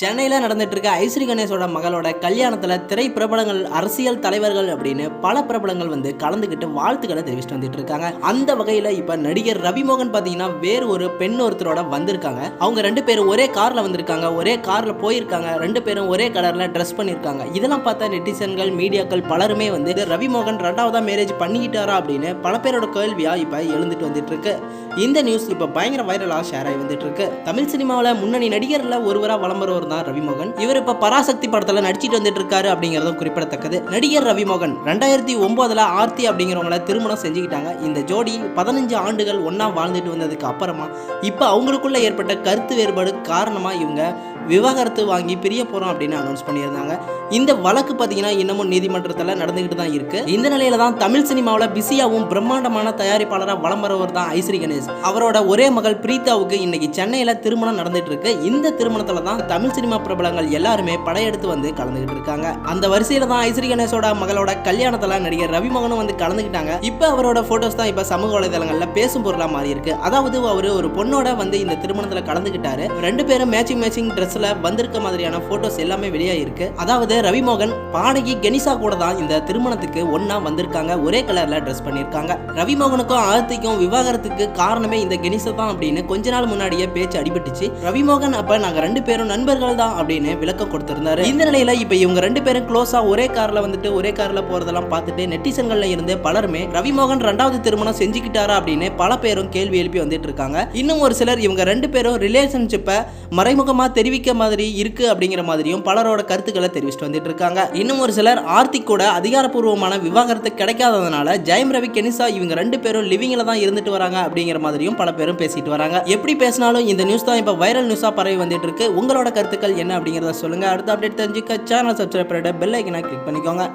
சென்னையில் நடந்துட்டு இருக்க ஐஸ்வரி கணேஷோட மகளோட கல்யாணத்தில் திரை பிரபலங்கள், அரசியல் தலைவர்கள் அப்படின்னு பல பிரபலங்கள் வந்து கலந்துக்கிட்டு வாழ்த்துக்களை தெரிவிச்சுட்டு வந்துட்டு இருக்காங்க. அந்த வகையில் இப்போ நடிகர் ரவிமோகன் பார்த்தீங்கன்னா வேறு ஒரு பெண் ஒருத்தரோட வந்திருக்காங்க. அவங்க ரெண்டு பேரும் ஒரே காரில் வந்திருக்காங்க, ஒரே காரில் போயிருக்காங்க, ரெண்டு பேரும் ஒரே கலரில் ட்ரெஸ் பண்ணியிருக்காங்க. இதெல்லாம் பார்த்தா நெட்டிசன்கள், மீடியாக்கள் பலருமே வந்து ரவிமோகன் ரெண்டாவதா மேரேஜ் பண்ணிக்கிட்டாரா அப்படின்னு பல பேரோட கேள்வியாக இப்போ எழுந்துட்டு வந்துட்டு இருக்கு. இந்த நியூஸ் இப்போ பயங்கர வைரலாக ஷேர் ஆகி வந்துட்டு இருக்கு. தமிழ் சினிமாவில் முன்னணி நடிகர்ல ஒருவராக வளம்புறவர் தான் ரவிமோகன். இவர் இப்ப பராசக்தி படத்துல நடிச்சிட்டு வந்துட்டு இருக்காரு அப்படிங்கறதும் குறிப்பிடத்தக்கது. நடிகர் ரவிமோகன் 2009 ஆர்த்தி அப்படிங்கிறவங்கள திருமணம் செஞ்சுக்கிட்டாங்க. இந்த ஜோடி 15 ஆண்டுகள் ஒன்னா வாழ்ந்துட்டு வந்ததுக்கு அப்புறமா இப்ப அவங்களுக்குள்ள ஏற்பட்ட கருத்து வேறுபாடு காரணமா இவங்க விவாகரத்து வாங்கி பிரிய போறோம் அப்படின்னு அனௌன்ஸ் பண்ணியிருந்தாங்க. இந்த வழக்கு பார்த்தீங்கன்னா இன்னமும் நீதிமன்றத்தில் நடந்துகிட்டு தான் இருக்கு. இந்த நிலையில தான் தமிழ் சினிமாவில் பிஸியாவும் பிரம்மாண்டமான தயாரிப்பாளராக வலம் வரவர் தான் ஐஸ்வரி கணேஷ். அவரோட ஒரே மகள் பிரீதாவுக்கு இன்னைக்கு சென்னையில திருமணம் நடந்துட்டு இருக்கு. இந்த திருமணத்துல தான் தமிழ் சினிமா பிரபலங்கள் எல்லாருமே படையெடுத்து வந்து கலந்துகிட்டு இருக்காங்க. அந்த வரிசையில தான் ஐஸ்வரி கணேஷோட மகளோட கல்யாணத்துல நடிகர் ரவிமோகனும் வந்து கலந்துக்கிட்டாங்க. இப்ப அவரோட போட்டோஸ் தான் இப்ப சமூக வலைதளங்கள்ல பேசும் பொருளா மாறி இருக்கு. அதாவது அவரு ஒரு பொண்ணோட வந்து இந்த திருமணத்துல கலந்துக்கிட்டாரு. ரெண்டு பேரும் மேட்சிங் ட்ரெஸ்ல வந்திருக்க மாதிரியான போட்டோஸ் எல்லாமே வெளியாயிருக்கு. அதாவது ரவிமோகன் பாடகி கெனிசா கூட தான் இந்த திருமணத்துக்கு ஒன்னா வந்திருக்காங்க. ஒரே கலர்ல ட்ரெஸ் பண்ணிருக்காங்க. ரவிமோகனுக்கும் ஆர்த்திக்கும் விவாகரத்துக்கு காரணமே இந்த கெனிசா தான் அப்படின்னு கொஞ்ச நாள் முன்னாடியே பேச்சு அடிபட்டுச்சு. ரவிமோகன் அப்ப நாங்க ரெண்டு பேரும் நண்பர்கள் தான் அப்படின்னு விளக்கம் கொடுத்திருந்தாரு. இந்த நிலையில இப்ப இவங்க ரெண்டு பேரும் க்ளோஸா ஒரே கார்ல வந்துட்டு ஒரே கார்ல போறதெல்லாம் பார்த்துட்டு நெட்டிசன்கள்ல இருந்து பலருமே ரவிமோகன் ரெண்டாவது திருமணம் செஞ்சுக்கிட்டாரா அப்படின்னு பல பேரும் கேள்வி எழுப்பி வந்துட்டு இருக்காங்க. இன்னும் ஒரு சிலர் இவங்க ரெண்டு பேரும் ரிலேஷன்ஷிப்பை மறைமுகமா தெரிவிக்க மாதிரி இருக்கு அப்படிங்கிற மாதிரியும் பலரோட கருத்துக்களை தெரிவிச்சுட்டு வந்துட்டு இருக்காங்க. இன்னும் ஒரு சிலர் ஆர்த்திக் கூட அதிகாரப்பூர்வமான விவாகரத்து கிடைக்காததுனால ஜெயம் ரவி கெனிசா இவங்க ரெண்டு பேரும் லிவிங்ல தான் இருந்துட்டு வராங்க அப்படிங்கிற மாதிரியும் பல பேரும் பேசிட்டு வராங்க. எப்படி பேசினாலும் இந்த நியூஸ் தான் இப்ப வைரல் நியூஸா பரவி வந்துட்டு இருக்கு. உங்களோட கருத்துக்கள் என்ன அப்படிங்கறத சொல்லுங்க. அடுத்த அப்டேட் தெரிஞ்சுக்க சேனல் சப்ஸ்கிரைப் பண்ணிட்டு பெல் ஐக்கனை கிளிக் பண்ணிக்கோங்க.